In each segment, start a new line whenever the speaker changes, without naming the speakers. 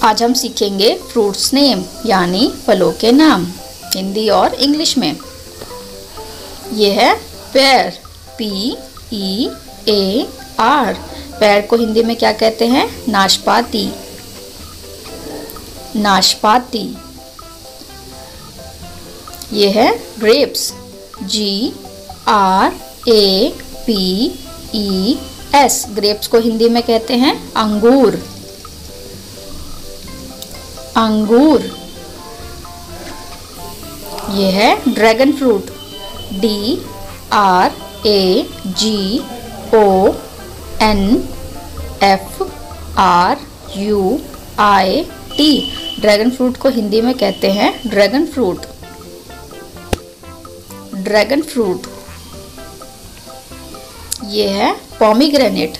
आज हम सीखेंगे फ्रूट्स नेम यानी फलों के नाम हिंदी और इंग्लिश में। ये है पेयर, PEAR। पेयर को हिंदी में क्या कहते हैं? नाशपाती। नाशपाती। ये है ग्रेप्स, GRAPES। ग्रेप्स को हिंदी में कहते हैं अंगूर। अंगूर। ये है dragon fruit, DRAGONFRUIT। Dragon fruit को हिंदी में कहते हैं ड्रैगन फ्रूट। Dragon fruit. ये है पोमीग्रेनेट,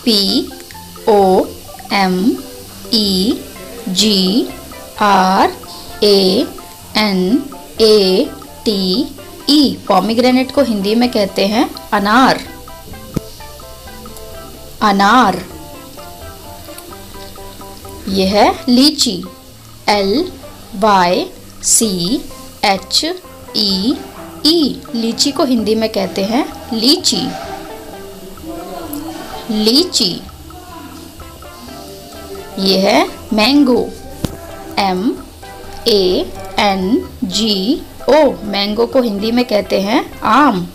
POMEGRANATE। पोमीग्रेनेट को हिंदी में कहते हैं अनार। अनार। यह है लीची, LYCHEE। लीची को हिंदी में कहते हैं लीची। लीची। यह है मैंगो, MANGO। मैंगो को हिंदी में कहते हैं आम।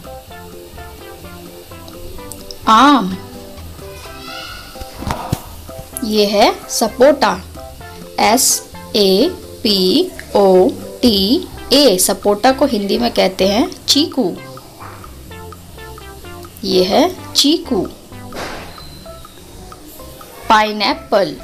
आम। ये है सपोटा, SAPOTA। सपोटा को हिंदी में कहते हैं चीकू। ये है चीकू। Pineapple,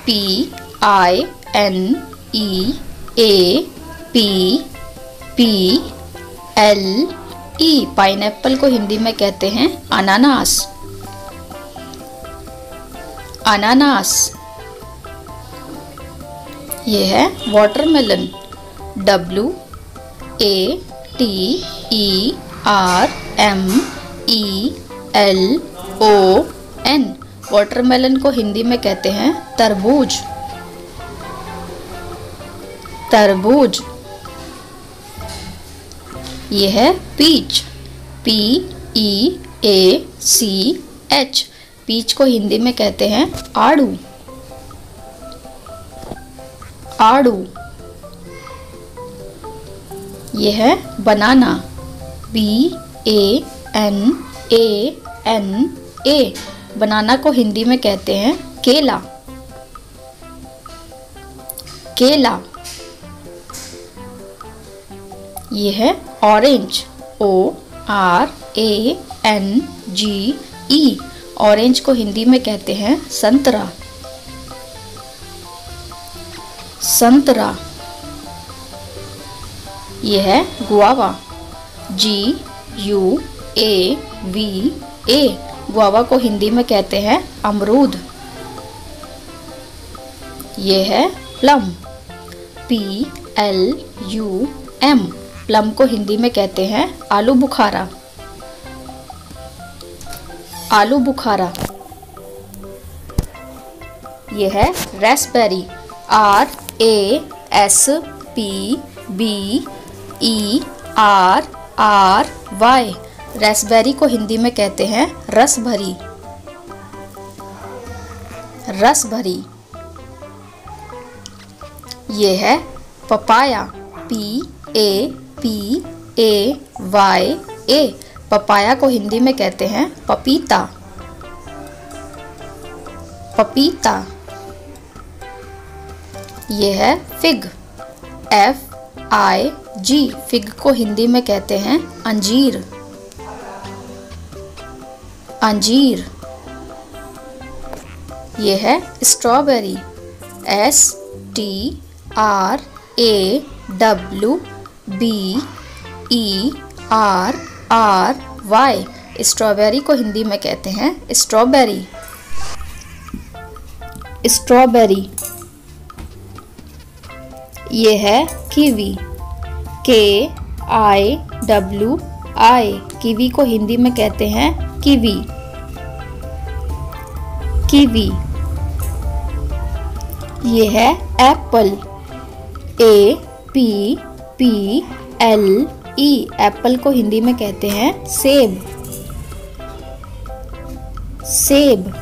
PINEAPPLE। पाइनएप्पल को हिंदी में कहते हैं अनानास। अनानास। ये है वाटरमेलन, WATERMELON। वाटरमेलन को हिंदी में कहते हैं तरबूज। तरबूज। ये है पीच, PEACH। पीच को हिंदी में कहते हैं आड़ू। आड़ू। ये है बनाना, BANANA। बनाना को हिंदी में कहते हैं केला। केला। ये है ऑरेंज, ORANGE। ऑरेंज को हिंदी में कहते हैं संतरा। संतरा। ये है गुआवा, GUAVA। गुआवा को हिंदी में कहते हैं अमरूद। ये है प्लम, PLUM। प्लम को हिंदी में कहते हैं आलू बुखारा। आलू बुखारा। ये है रास्पबेरी, RASPBERRY। रास्पबेरी को हिंदी में कहते हैं रस भरी। रस भरी। ये है पपाया, PAPAYA। पपाया को हिंदी में कहते हैं पपीता। पपीता। ये है फिग, FIG। फिग को हिंदी में कहते हैं अंजीर। अंजीर। ये है स्ट्रॉबेरी, STRAWBERRY। स्ट्रॉबेरी को हिंदी में कहते हैं स्ट्रॉबेरी। स्ट्रॉबेरी। ये है कीवी, KIWI। कीवी को हिंदी में कहते हैं कीवी। कीवी। ये है एप्पल, APPLE। एप्पल को हिंदी में कहते हैं सेब, सेब।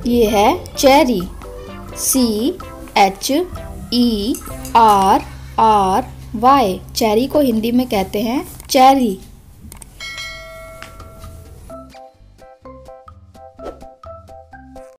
ये है चेरी, CHERRY। चेरी को हिंदी में कहते हैं चेरी।